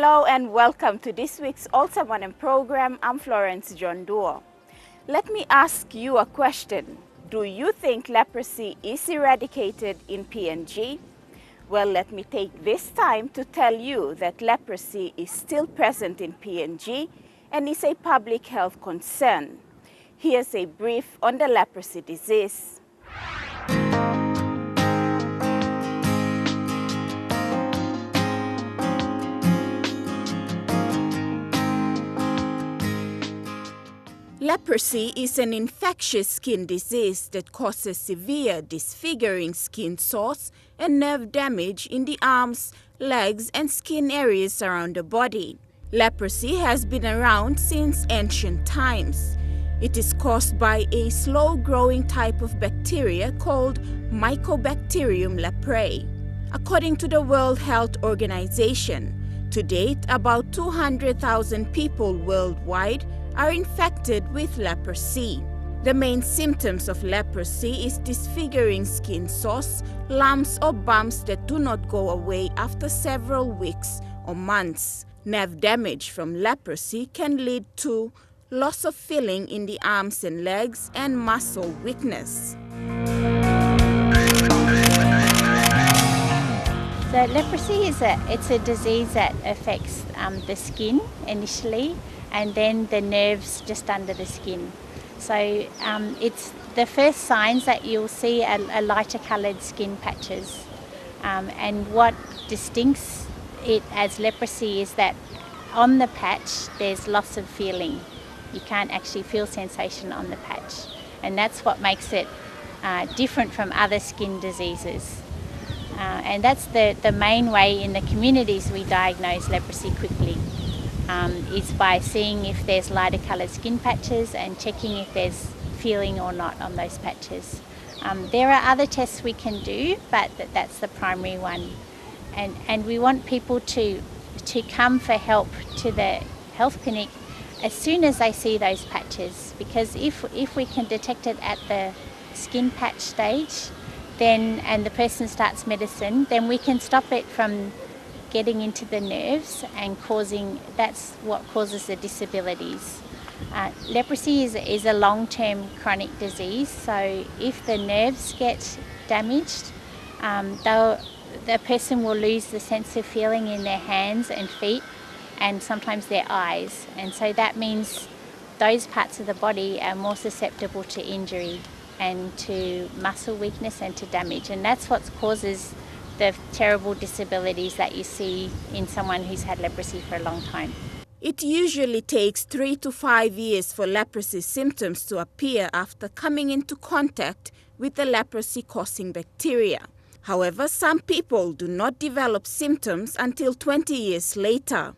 Hello and welcome to this week's Olsem Wanem program. I'm Florence John Duo. Let me ask you a question. Do you think leprosy is eradicated in PNG? Well, let me take this time to tell you that leprosy is still present in PNG and is a public health concern. Here's a brief on the leprosy disease. Leprosy is an infectious skin disease that causes severe disfiguring skin sores and nerve damage in the arms, legs, and skin areas around the body. Leprosy has been around since ancient times. It is caused by a slow-growing type of bacteria called Mycobacterium leprae. According to the World Health Organization, to date, about 200,000 people worldwide are infected with leprosy. The main symptoms of leprosy is disfiguring skin sores, lumps or bumps that do not go away after several weeks or months. Nerve damage from leprosy can lead to loss of feeling in the arms and legs and muscle weakness. So leprosy is a disease that affects the skin initially, and then the nerves just under the skin. So it's the first signs that you'll see are lighter coloured skin patches. And what distincts it as leprosy is that on the patch there's loss of feeling. You can't actually feel sensation on the patch. And that's what makes it different from other skin diseases. And that's the main way in the communities we diagnose leprosy quickly. Is by seeing if there's lighter coloured skin patches and checking if there's feeling or not on those patches. There are other tests we can do, but that's the primary one. And we want people to come for help to the health clinic as soon as they see those patches, because if we can detect it at the skin patch stage, then and the person starts medicine, then we can stop it from getting into the nerves and that's what causes the disabilities. Leprosy is a long-term chronic disease, so if the nerves get damaged, the person will lose the sense of feeling in their hands and feet and sometimes their eyes, and so that means those parts of the body are more susceptible to injury and to muscle weakness and to damage, and that's what causes the terrible disabilities that you see in someone who's had leprosy for a long time. It usually takes 3 to 5 years for leprosy symptoms to appear after coming into contact with the leprosy-causing bacteria. However, some people do not develop symptoms until 20 years later.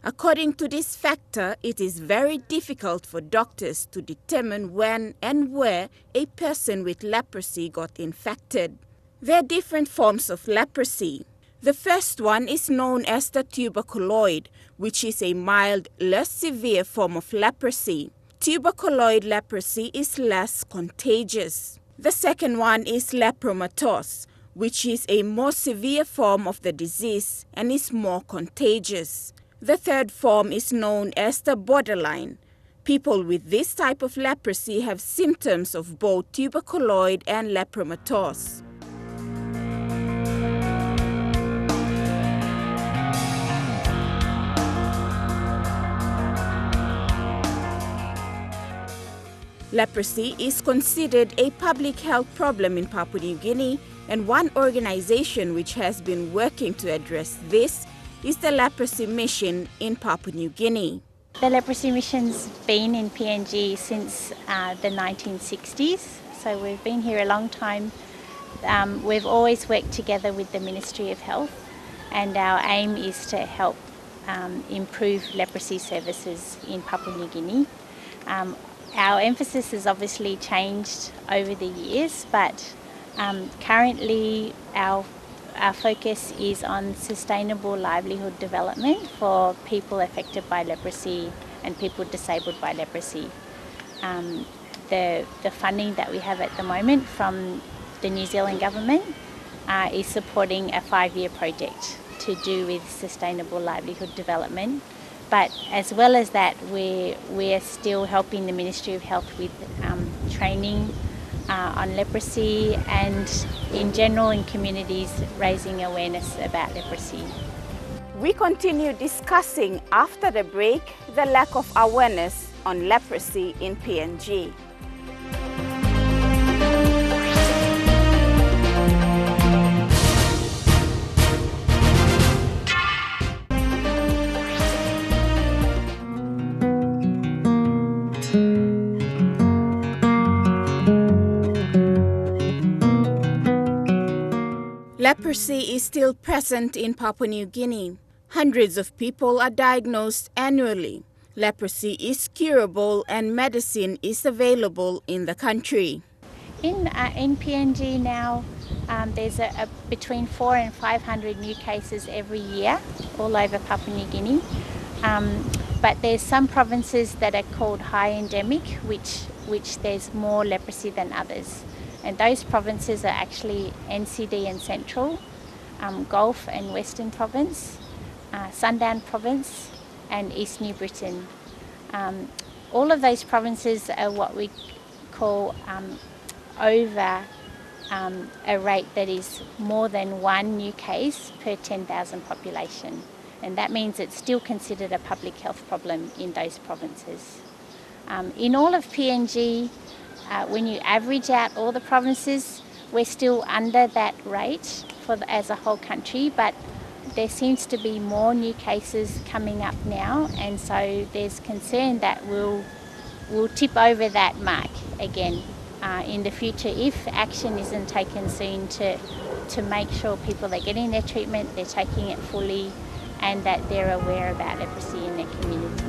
According to this factor, it is very difficult for doctors to determine when and where a person with leprosy got infected. There are different forms of leprosy. The first one is known as the tuberculoid, which is a mild, less severe form of leprosy. Tuberculoid leprosy is less contagious. The second one is lepromatous, which is a more severe form of the disease and is more contagious. The third form is known as the borderline. People with this type of leprosy have symptoms of both tuberculoid and lepromatous. Leprosy is considered a public health problem in Papua New Guinea, and one organization which has been working to address this is the Leprosy Mission in Papua New Guinea. The Leprosy Mission's been in PNG since the 1960s, so we've been here a long time. We've always worked together with the Ministry of Health, and our aim is to help improve leprosy services in Papua New Guinea. Our emphasis has obviously changed over the years, but currently our focus is on sustainable livelihood development for people affected by leprosy and people disabled by leprosy. The funding that we have at the moment from the New Zealand government is supporting a 5-year project to do with sustainable livelihood development. But as well as that, we're still helping the Ministry of Health with training on leprosy and in general in communities raising awareness about leprosy. We continue discussing after the break the lack of awareness on leprosy in PNG. Leprosy is still present in Papua New Guinea. Hundreds of people are diagnosed annually. Leprosy is curable and medicine is available in the country. In PNG now, there's between 400 and 500 new cases every year all over Papua New Guinea. But there's some provinces that are called high endemic, which there's more leprosy than others. And those provinces are actually NCD and Central, Gulf and Western Province, Sandaun Province and East New Britain. All of those provinces are what we call over a rate that is more than one new case per 10,000 population. And that means it's still considered a public health problem in those provinces. In all of PNG, when you average out all the provinces, we're still under that rate as a whole country, but there seems to be more new cases coming up now, and so there's concern that we'll tip over that mark again in the future if action isn't taken soon to make sure people are getting their treatment, they're taking it fully, and that they're aware about leprosy in their community.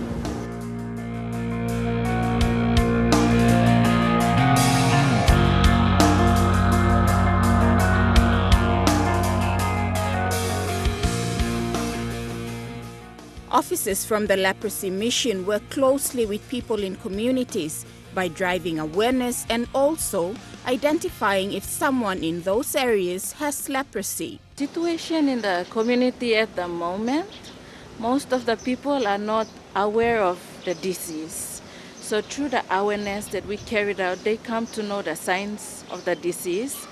Officers from the Leprosy Mission work closely with people in communities by driving awareness and also identifying if someone in those areas has leprosy. Situation in the community at the moment, most of the people are not aware of the disease. So through the awareness that we carried out, they come to know the signs of the disease,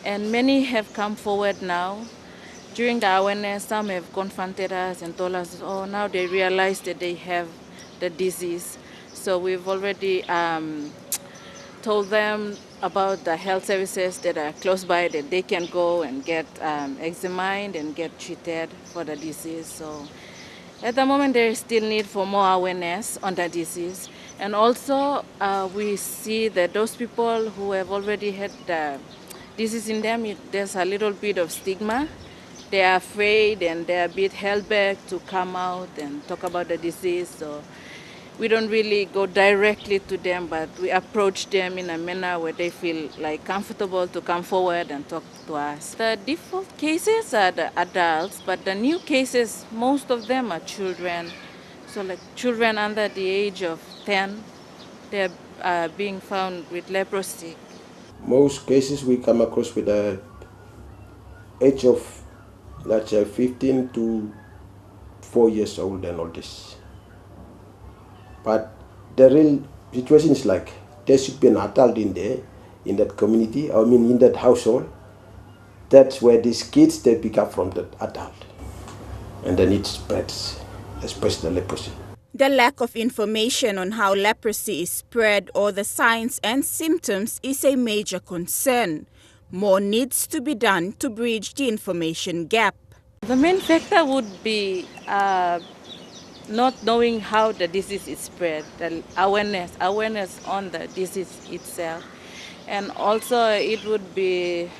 and many have come forward now. During the awareness, some have confronted us and told us, oh, now they realize that they have the disease. So we've already told them about the health services that are close by that they can go and get examined and get treated for the disease. So at the moment, there is still need for more awareness on the disease. And also, we see that those people who have already had the disease in them, there's a little bit of stigma. They are afraid and they're a bit held back to come out and talk about the disease. So we don't really go directly to them, but we approach them in a manner where they feel like comfortable to come forward and talk to us. The default cases are the adults, but the new cases, most of them are children. So like children under the age of 10, they're being found with leprosy. Most cases we come across with the age of, let's say, 15 to 4 years old and all this. But the real situation is like there should be an adult in there, in that community, in that household. That's where these kids, they pick up from the adult. And then it spreads, especially leprosy. The lack of information on how leprosy is spread or the signs and symptoms is a major concern. More needs to be done to bridge the information gap. The main factor would be not knowing how the disease is spread, the awareness on the disease itself. And also it would be,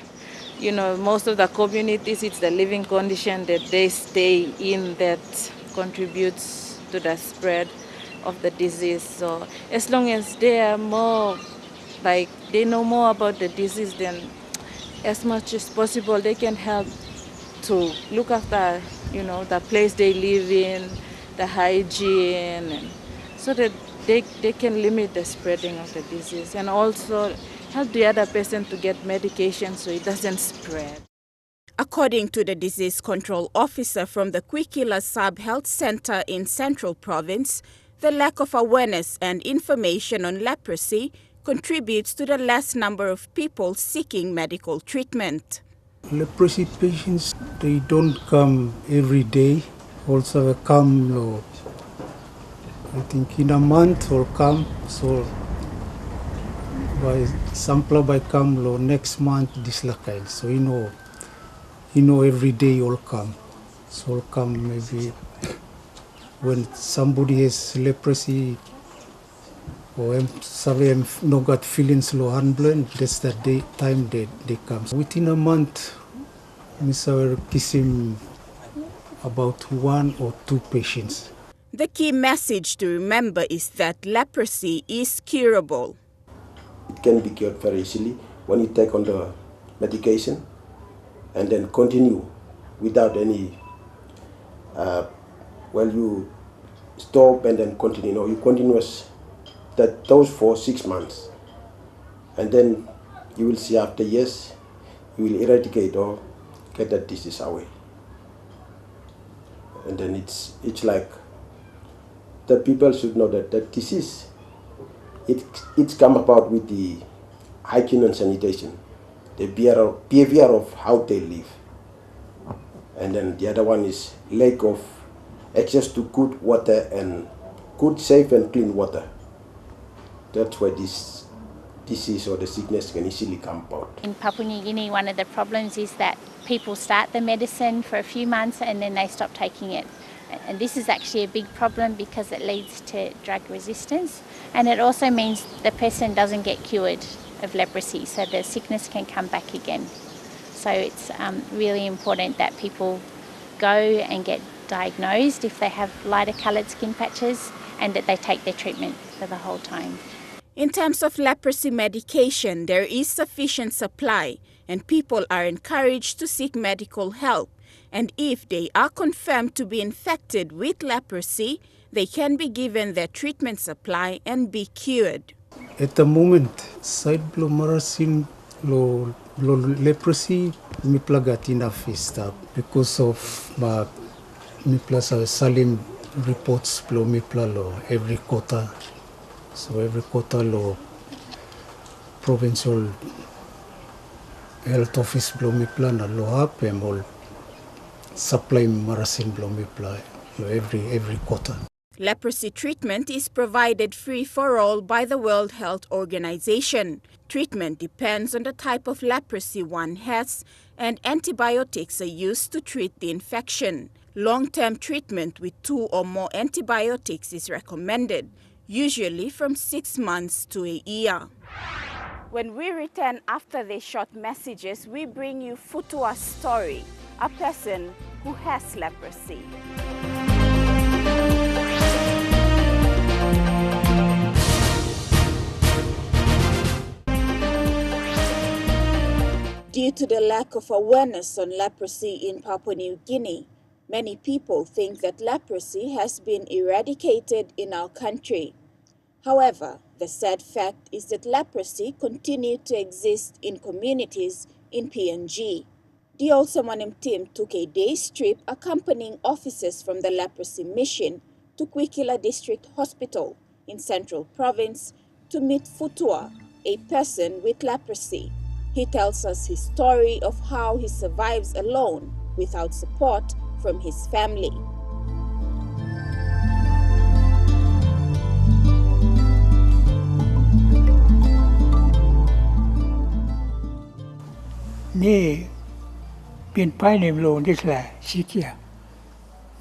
most of the communities, it's the living condition that they stay in that contributes to the spread of the disease. So as long as they are more, they know more about the disease, then as much as possible they can help to look after, the place they live in, the hygiene, and so that they can limit the spreading of the disease and also help the other person to get medication so it doesn't spread. According to the disease control officer from the Kwikila Sub-Health Center in Central Province, the lack of awareness and information on leprosy contributes to the less number of people seeking medical treatment. Leprosy patients, they don't come every day. Also they come, I think in a month or come. So by sample by come next month this kind. So every day all come. So all come maybe when somebody has leprosy or some no got feelings low handling, that's the time they come. Within a month, Mr. Kissim about 1 or 2 patients. The key message to remember is that leprosy is curable. It can be cured very easily when you take on the medication and then continue without any, you stop and then continue. You continuous those for 6 months. And then you will see after years, you will eradicate or get that disease away. And then it's like the people should know that that disease, it's come about with the hygiene and sanitation, the behavior of how they live. And then the other one is lack of access to good water and good, safe and clean water. That's where this disease or the sickness can easily come about. In Papua New Guinea, one of the problems is that people start the medicine for a few months and then they stop taking it. And this is actually a big problem because it leads to drug resistance, and it also means the person doesn't get cured of leprosy, so the sickness can come back again. So it's really important that people go and get diagnosed if they have lighter coloured skin patches and that they take their treatment for the whole time. In terms of leprosy medication, there is sufficient supply and people are encouraged to seek medical help. And if they are confirmed to be infected with leprosy, they can be given their treatment supply and be cured. At the moment, side marasin leprosy mi plagat enough because of mi plus salim reports mi every quarter. So every quarter provincial health office mi plan up and supply marasin every quarter. Leprosy treatment is provided free for all by the World Health Organization. Treatment depends on the type of leprosy one has, and antibiotics are used to treat the infection. Long-term treatment with 2 or more antibiotics is recommended, usually from 6 months to a year. When we return after these short messages, we bring you Futua's story, a person who has leprosy. Due to the lack of awareness on leprosy in Papua New Guinea, many people think that leprosy has been eradicated in our country. However, the sad fact is that leprosy continued to exist in communities in PNG. The Olsem team took a day's trip accompanying officers from the leprosy mission to Kwikila District Hospital in Central Province to meet Futua, a person with leprosy. He tells us his story of how he survives alone without support from his family. Me been finding low this la sikia.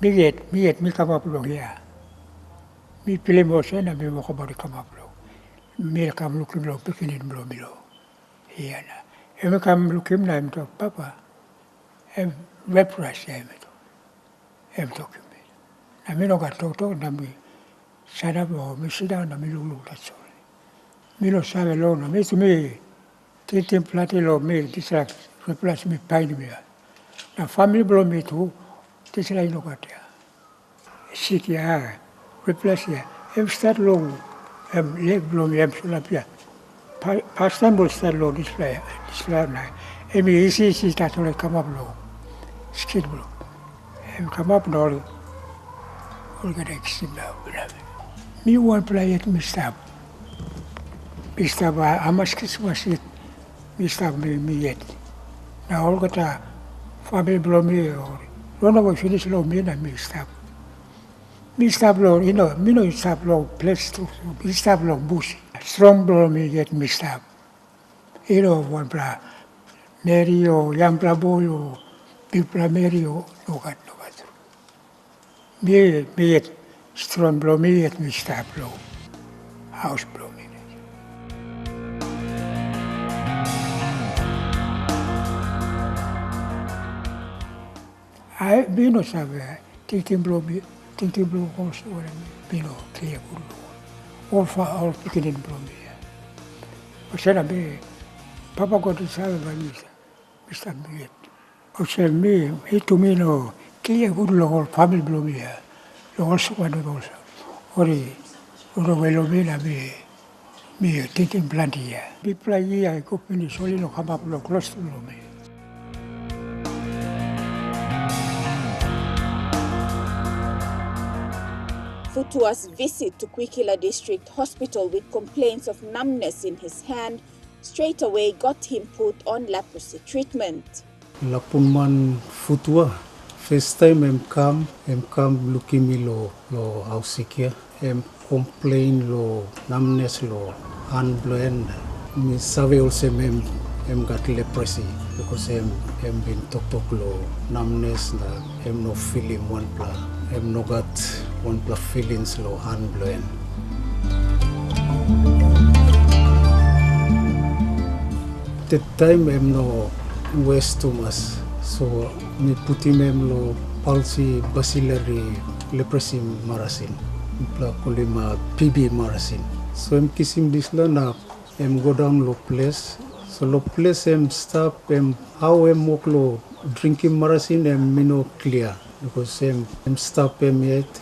Me yet me come up low here. Me play motion and me walk about to come up low. Me come looking low, picking it below below. Here na. Me come looking na to Papa. Leprosy em talking me. Na me no got talk na me sit up or me sit down na me look that's all. Me no sabe low na me to me. Taking plenty low me this like replace me pain me. Na family blow me too. This like no got there. Sick ya, replace ya. Em start low. Leg blow me em sulapia. Past time will start low this play na. Em easy start to come up low. skin blow. And come up and all get extreme now. Me one play it, me stop. Me stop, I must kiss my shit. Me stop me yet. Now all got a family blow me or run away finish low me and me stop. Me stop low, me no stop low place to me stop low bush. Strong blow me get me stop. One bra. Mary or young bra boy or big bra Mary or no got. Me yet strong blow me yet me stop low. House blow me. I no sabe tintin blow also what I mean clear good all picking blow me. O said I Papa got to sabe by Mr. Me. O said me he to me no clear good all family blow me. Also one also. Ori well me tintin plant here. People here I go finish only no come up close to me. Futua's visit to Kwikila District Hospital with complaints of numbness in his hand straight away got him put on leprosy treatment. Lapunman Futua. First time em come looking me lo how sick here. Em complain lo numbness lo hand blend. Me sabe Olsem em got leprosy because em been talk lo numbness na em no feeling one pla. Em no got one pla feelings lo hand blend. That time em no west too much. So me put him lo palsy bacillary leprosy marasin. Pla kolima PB marasin. So em kisim this la na em go down lo place. So lo place em stop em how em walk lo drinking marasin em mino clear because em stop em yet.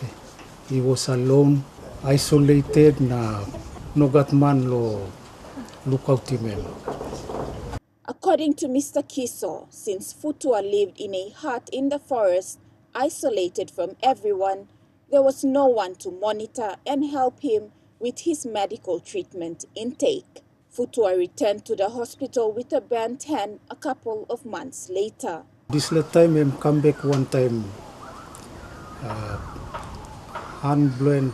He was alone, isolated na no got man lo look out him. According to Mr. Kiso, since Futua lived in a hut in the forest, isolated from everyone, there was no one to monitor and help him with his medical treatment intake. Futua returned to the hospital with a burnt hand a couple of months later. This time I come back one time, hand blown,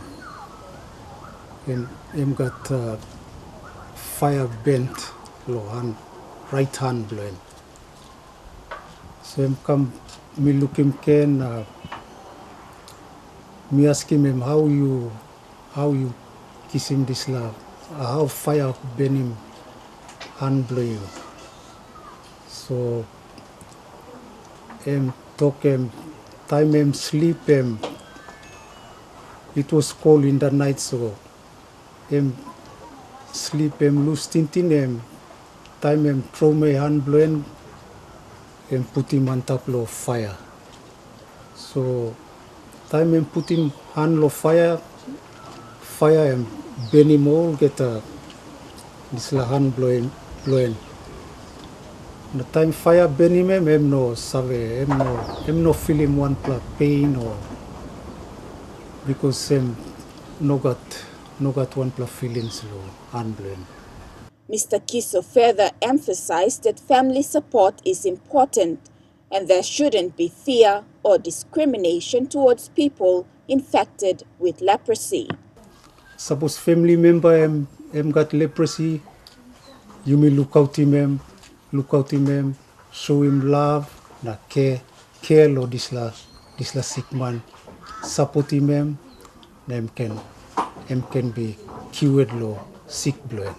and got fire bent, hand, right hand blown. So I come, me look him can, me ask him how you kiss him this love, how fire burn him, hand blow you. So talk time sleep it was cold in the night, so sleep lose tintin time throw my hand blow and put him on top of fire. So time put him hand of fire and burn him all get this hand blowing. The time fire burn him no save no feeling one pain or because no got one feelings low hand blowing. Mr. Kiso further emphasized that family support is important and there shouldn't be fear or discrimination towards people infected with leprosy. Suppose family member got leprosy, you may look out him, show him love, na care lo this la sick man, support him, can be cured lo sick blood.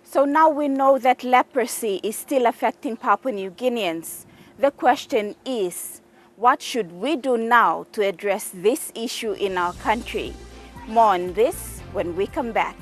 So now we know that leprosy is still affecting Papua New Guineans. The question is, what should we do now to address this issue in our country? More on this when we come back.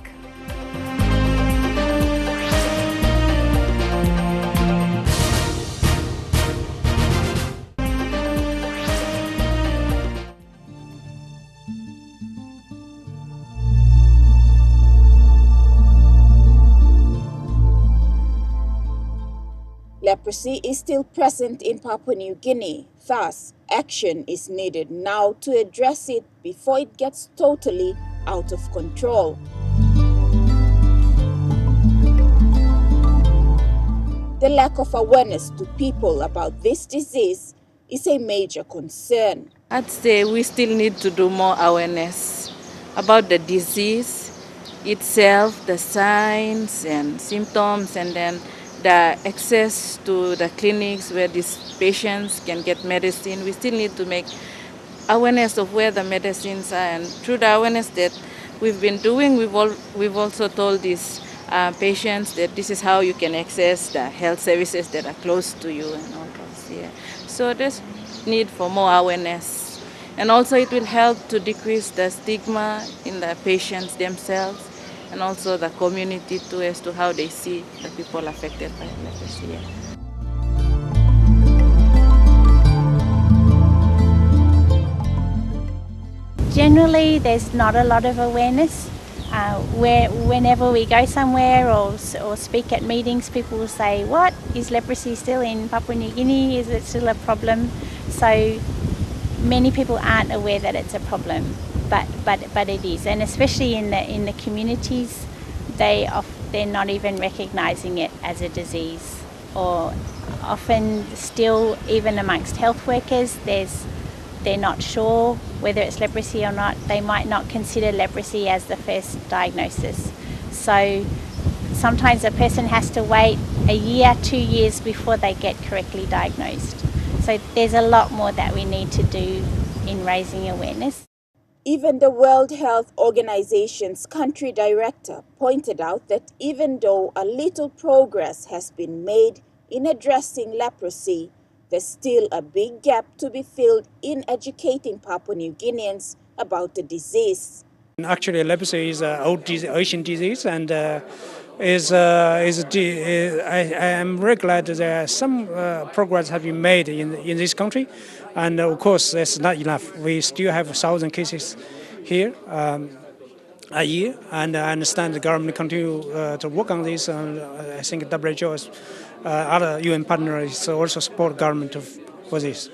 Leprosy is still present in Papua New Guinea. Thus, action is needed now to address it before it gets totally out of control. The lack of awareness to people about this disease is a major concern. I'd say we still need to do more awareness about the disease itself, the signs and symptoms, and then the access to the clinics where these patients can get medicine. We still need to make awareness of where the medicines are, and through the awareness that we've been doing, we've also told these patients that this is how you can access the health services that are close to you and all those. Yeah. So there's need for more awareness, and also it will help to decrease the stigma in the patients themselves, and also the community too, as to how they see the people affected by leprosy. Yeah. Generally, there's not a lot of awareness. Whenever we go somewhere or speak at meetings, people will say, "What, is leprosy still in Papua New Guinea? Is it still a problem?" So many people aren't aware that it's a problem, but it is, and especially in the communities, they're not even recognising it as a disease, or often still even amongst health workers, they're not sure whether it's leprosy or not. They might not consider leprosy as the first diagnosis. So sometimes a person has to wait a year, 2 years before they get correctly diagnosed. So there's a lot more that we need to do in raising awareness. Even the World Health Organization's country director pointed out that even though a little progress has been made in addressing leprosy, there's still a big gap to be filled in educating Papua New Guineans about the disease. Actually, leprosy is an old Asian disease, and I am very glad that there are some progress have been made in this country, and of course that's not enough. We still have 1,000 cases here a year, and I understand the government continue to work on this. I think WHO, other UN partners also support government for this.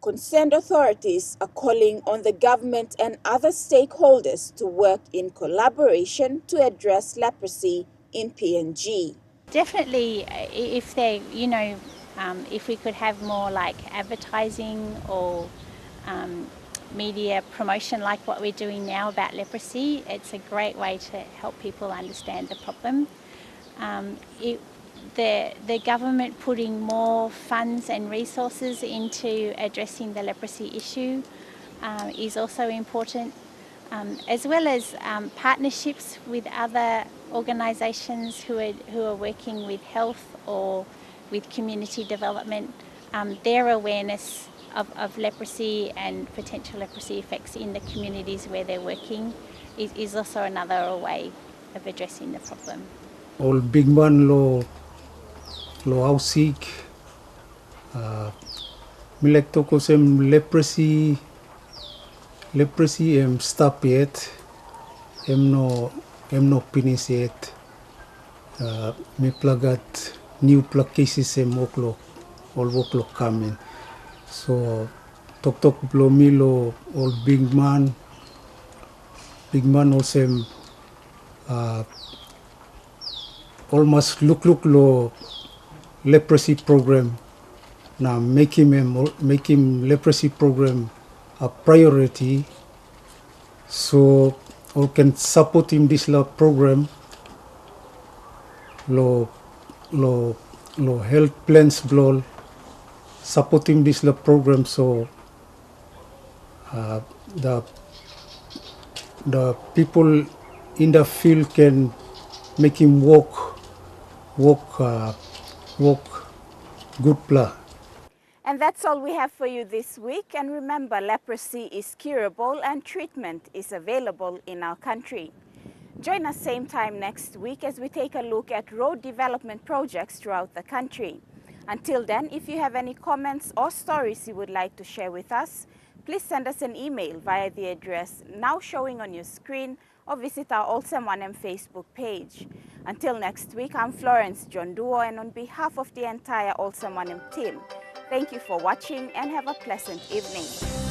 Concerned authorities are calling on the government and other stakeholders to work in collaboration to address leprosy in PNG. Definitely, if they, if we could have more like advertising or media promotion like what we're doing now about leprosy, it's a great way to help people understand the problem. The government putting more funds and resources into addressing the leprosy issue is also important, as well as partnerships with other organisations who are working with health or with community development. Their awareness of leprosy and potential leprosy effects in the communities where they're working is also another way of addressing the problem. All big man lo ausig milek toko sem leprosy em stop yet em no finish yet me plagat new plug cases em oklo coming. So tok blo milo all big man also almost look lo leprosy program. Now make him leprosy program a priority, so we can support him this program lo health plans blo support him this program, so the people in the field can make him walk good plan. And that's all we have for you this week. And remember, leprosy is curable and treatment is available in our country. Join us same time next week as we take a look at road development projects throughout the country. Until then, if you have any comments or stories you would like to share with us, please send us an email via the address now showing on your screen or visit our Olsem Wanem Facebook page. Until next week, I'm Florence John Duo, and on behalf of the entire Olsem Wanem team, thank you for watching and have a pleasant evening.